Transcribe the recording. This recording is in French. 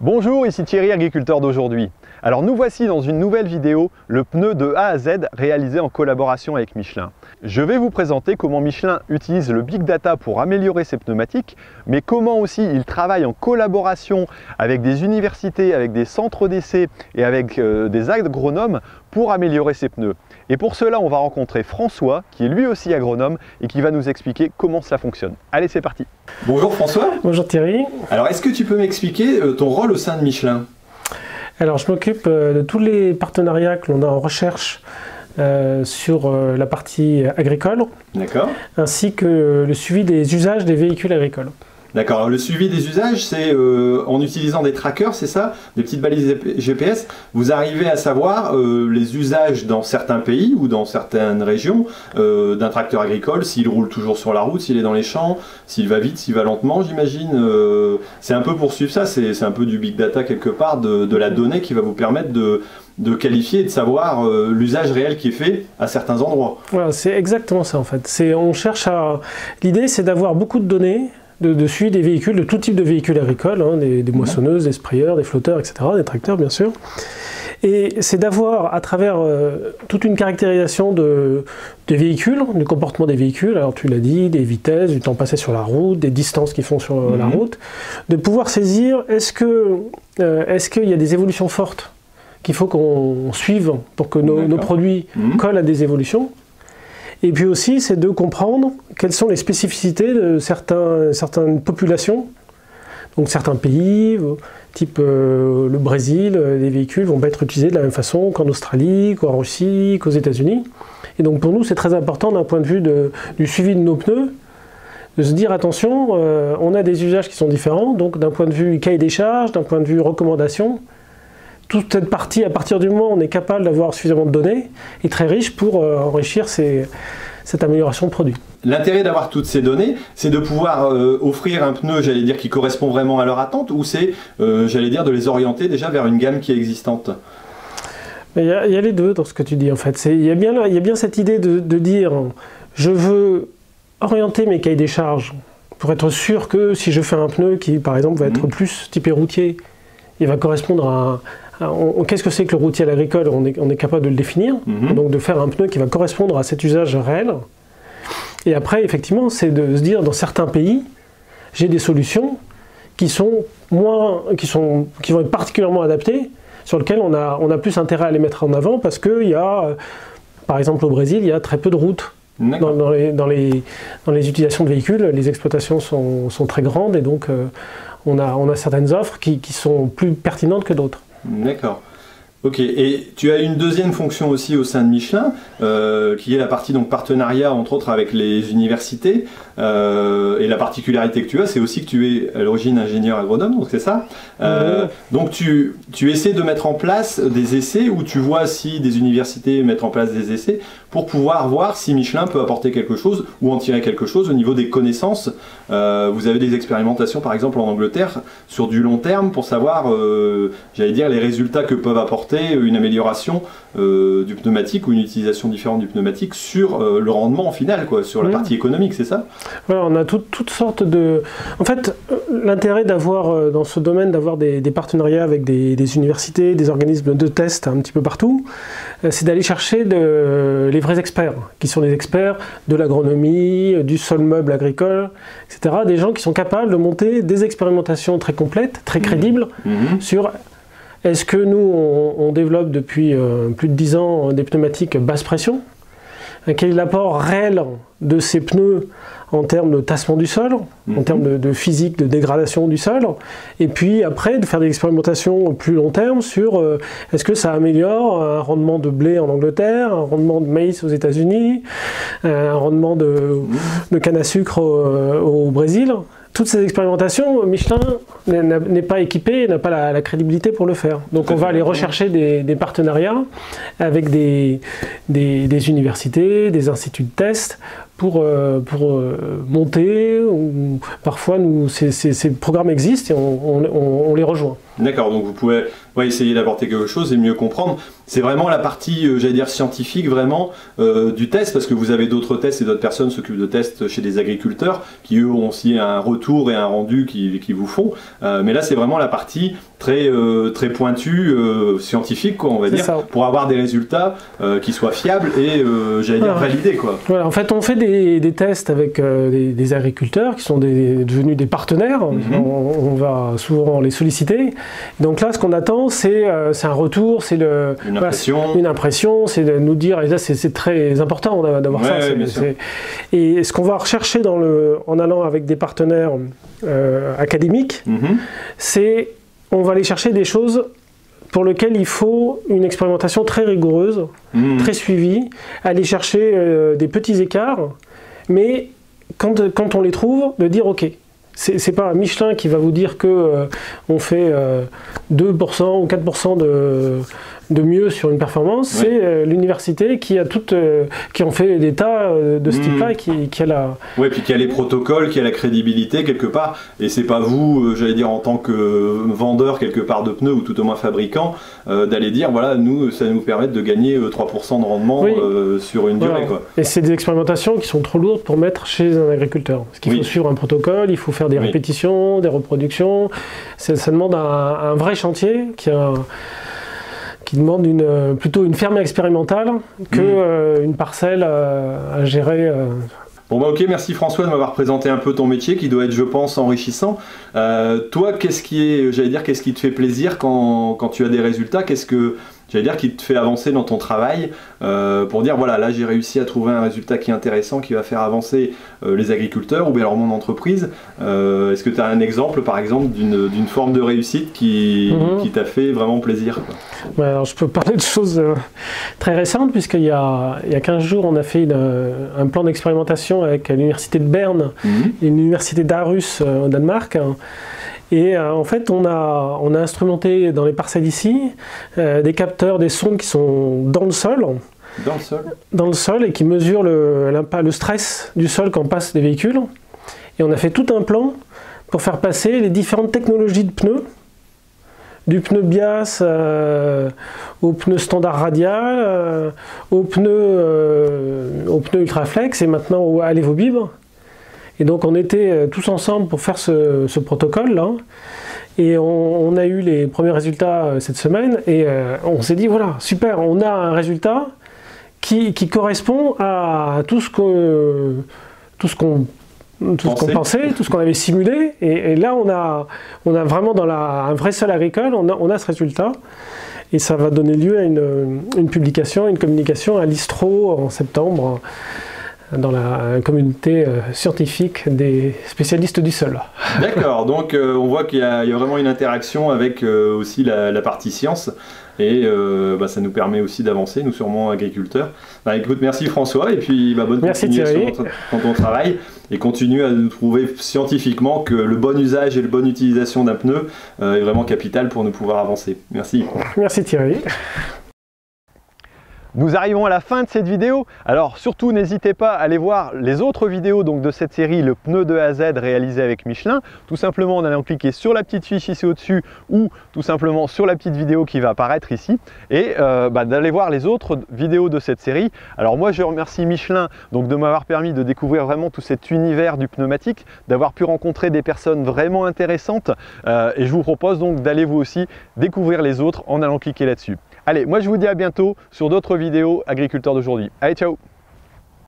Bonjour, ici Thierry, agriculteur d'aujourd'hui. Alors nous voici dans une nouvelle vidéo, le pneu de A à Z réalisé en collaboration avec Michelin. Je vais vous présenter comment Michelin utilise le Big Data pour améliorer ses pneumatiques, mais comment aussi il travaille en collaboration avec des universités, avec des centres d'essai et avec des agronomes pour améliorer ses pneus. Et pour cela, on va rencontrer François, qui est lui aussi agronome et qui va nous expliquer comment cela fonctionne. Allez, c'est parti. Bonjour François. Bonjour Thierry. Alors, est-ce que tu peux m'expliquer ton rôle au sein de Michelin? Alors, je m'occupe de tous les partenariats que l'on a en recherche sur la partie agricole, ainsi que le suivi des usages des véhicules agricoles. D'accord, le suivi des usages, c'est en utilisant des trackers, c'est ça? Des petites balises GPS, vous arrivez à savoir les usages dans certains pays ou dans certaines régions d'un tracteur agricole, s'il roule toujours sur la route, s'il est dans les champs, s'il va vite, s'il va lentement, j'imagine. C'est un peu pour suivre ça, c'est un peu du big data quelque part, de la donnée qui va vous permettre de qualifier et de savoir l'usage réel qui est fait à certains endroits. Voilà, c'est exactement ça en fait. On cherche à... L'idée, c'est d'avoir beaucoup de données, de suivi des véhicules, de tout type de véhicules agricoles, hein, des moissonneuses, des sprayeurs, des flotteurs, etc., des tracteurs bien sûr. Et c'est d'avoir à travers toute une caractérisation des véhicules, du comportement des véhicules, alors tu l'as dit, des vitesses, du temps passé sur la route, des distances qu'ils font sur la route, de pouvoir saisir est-ce qu'il y a des évolutions fortes qu'il faut qu'on suive pour que nos produits collent à des évolutions. Et puis aussi, c'est de comprendre quelles sont les spécificités de certaines populations, donc certains pays, type le Brésil, les véhicules vont pas être utilisés de la même façon qu'en Australie, qu'en Russie, qu'aux États-Unis. Et donc pour nous, c'est très important d'un point de vue du suivi de nos pneus, de se dire attention, on a des usages qui sont différents, donc d'un point de vue cahier des charges, d'un point de vue recommandation, toute cette partie, à partir du moment où on est capable d'avoir suffisamment de données, est très riche pour enrichir cette amélioration de produit. L'intérêt d'avoir toutes ces données, c'est de pouvoir offrir un pneu, j'allais dire, qui correspond vraiment à leur attente, ou c'est, j'allais dire, de les orienter déjà vers une gamme qui est existante? Il y a les deux dans ce que tu dis en fait. Il y a bien cette idée de dire, je veux orienter mes cahiers des charges pour être sûr que si je fais un pneu qui, par exemple, va être plus typé routier, il va correspondre à... Qu'est-ce que c'est que le routier à l'agricole? On est capable de le définir, donc de faire un pneu qui va correspondre à cet usage réel. Et après, effectivement, c'est de se dire, dans certains pays, j'ai des solutions qui vont être particulièrement adaptées, sur lesquelles on a plus intérêt à les mettre en avant, parce qu'il y a, par exemple au Brésil, il y a très peu de routes. Dans les utilisations de véhicules, les exploitations sont très grandes, et donc on a certaines offres qui sont plus pertinentes que d'autres. D'accord. Ok, et tu as une deuxième fonction aussi au sein de Michelin, qui est la partie donc partenariat entre autres avec les universités, et la particularité que tu as, c'est aussi que tu es à l'origine ingénieur agronome, donc c'est ça. Donc tu essaies de mettre en place des essais, où tu vois si des universités mettent en place des essais, pour pouvoir voir si Michelin peut apporter quelque chose, ou en tirer quelque chose au niveau des connaissances. Vous avez des expérimentations par exemple en Angleterre, sur du long terme, pour savoir, j'allais dire, les résultats que peuvent apporter une amélioration du pneumatique ou une utilisation différente du pneumatique sur le rendement final, quoi, sur la partie économique, c'est ça? Voilà, on a toutes sortes de... En fait, l'intérêt d'avoir dans ce domaine, d'avoir des partenariats avec des universités, des organismes de tests un petit peu partout, c'est d'aller chercher les vrais experts, qui sont les experts de l'agronomie, du sol meuble agricole, etc. Des gens qui sont capables de monter des expérimentations très complètes, très crédibles, sur... Est-ce que nous, on développe depuis plus de 10 ans des pneumatiques basse pression? Quel est l'apport réel de ces pneus en termes de tassement du sol, en termes de physique, de dégradation du sol? Et puis après, de faire des expérimentations plus long terme sur est-ce que ça améliore un rendement de blé en Angleterre, un rendement de maïs aux États-Unis, un rendement de canne à sucre au Brésil? Toutes ces expérimentations, Michelin n'est pas équipé, n'a pas la crédibilité pour le faire. Donc on va aller rechercher des partenariats avec des universités, des instituts de test pour monter, ou parfois ces programmes existent et on les rejoint. D'accord, donc vous pouvez essayer d'apporter quelque chose et mieux comprendre. C'est vraiment la partie, j'allais dire, scientifique vraiment du test, parce que vous avez d'autres tests et d'autres personnes s'occupent de tests chez des agriculteurs qui eux ont aussi un retour et un rendu qui vous font. Mais là c'est vraiment la partie très pointue, scientifique quoi, on va dire, pour avoir des résultats qui soient fiables et j'allais dire validés quoi. Voilà, en fait on fait des tests avec des agriculteurs qui sont devenus des partenaires. On va souvent les solliciter. Donc là ce qu'on attend c'est un retour, c'est une impression, c'est de nous dire, et là c'est très important d'avoir ça. Et ce qu'on va rechercher en allant avec des partenaires académiques, c'est on va aller chercher des choses pour lesquelles il faut une expérimentation très rigoureuse, très suivie, aller chercher des petits écarts, mais quand on les trouve, de dire ok. C'est pas Michelin qui va vous dire que on fait 2% ou 4% de mieux sur une performance, c'est l'université qui ont fait des tas de ce type-là et qui a la... Oui, puis qui a les protocoles, qui a la crédibilité quelque part, et c'est pas vous, j'allais dire en tant que vendeur quelque part de pneus ou tout au moins fabricant, d'aller dire voilà, nous, ça nous permet de gagner 3% de rendement sur une durée. Quoi. Et c'est des expérimentations qui sont trop lourdes pour mettre chez un agriculteur. Parce qu'il faut suivre un protocole, il faut faire des répétitions, des reproductions. Ça demande un vrai chantier qui demande plutôt une ferme expérimentale qu'une parcelle à gérer. Bon bah ok, merci François de m'avoir présenté un peu ton métier qui doit être, je pense, enrichissant. Toi, qu'est-ce qui te fait plaisir quand tu as des résultats? Qu'est-ce que, j'allais dire, qui te fait avancer dans ton travail pour dire voilà, là j'ai réussi à trouver un résultat qui est intéressant, qui va faire avancer les agriculteurs ou bien alors mon entreprise. Est-ce que tu as un exemple par exemple d'une forme de réussite qui t'a fait vraiment plaisir quoi? Alors, je peux parler de choses très récentes puisqu'il y a 15 jours on a fait un plan d'expérimentation avec l'université de Berne et l'université d'Aarhus au Danemark. Et en fait, on a instrumenté dans les parcelles ici des capteurs, des sondes qui sont dans le sol. Dans le sol et qui mesurent le stress du sol quand on passe des véhicules. Et on a fait tout un plan pour faire passer les différentes technologies de pneus, du pneu bias au pneu standard radial, au pneu Ultraflex et maintenant à l'Evobib. Et donc on était tous ensemble pour faire ce protocole-là. Et on a eu les premiers résultats cette semaine. Et on s'est dit, voilà, super, on a un résultat qui correspond à tout ce qu'on pensait, tout ce qu'on avait simulé. Et là, on a vraiment dans un vrai sol agricole, on a ce résultat. Et ça va donner lieu à une publication, une communication à l'ISTRO en septembre, dans la communauté scientifique des spécialistes du sol. D'accord, donc on voit qu'il y a vraiment une interaction avec aussi la partie science et ça nous permet aussi d'avancer, nous sûrement agriculteurs. Écoute, merci François et puis bonne continuation dans ton travail et continue à nous prouver scientifiquement que le bon usage et la bonne utilisation d'un pneu est vraiment capital pour nous pouvoir avancer. Merci. Merci Thierry. Nous arrivons à la fin de cette vidéo, alors surtout n'hésitez pas à aller voir les autres vidéos de cette série, le pneu de A à Z réalisé avec Michelin, tout simplement en allant cliquer sur la petite fiche ici au-dessus ou tout simplement sur la petite vidéo qui va apparaître ici et d'aller voir les autres vidéos de cette série. Alors moi je remercie Michelin de m'avoir permis de découvrir vraiment tout cet univers du pneumatique, d'avoir pu rencontrer des personnes vraiment intéressantes et je vous propose donc d'aller vous aussi découvrir les autres en allant cliquer là-dessus. Allez, moi je vous dis à bientôt sur d'autres vidéos agriculteurs d'aujourd'hui. Allez, ciao!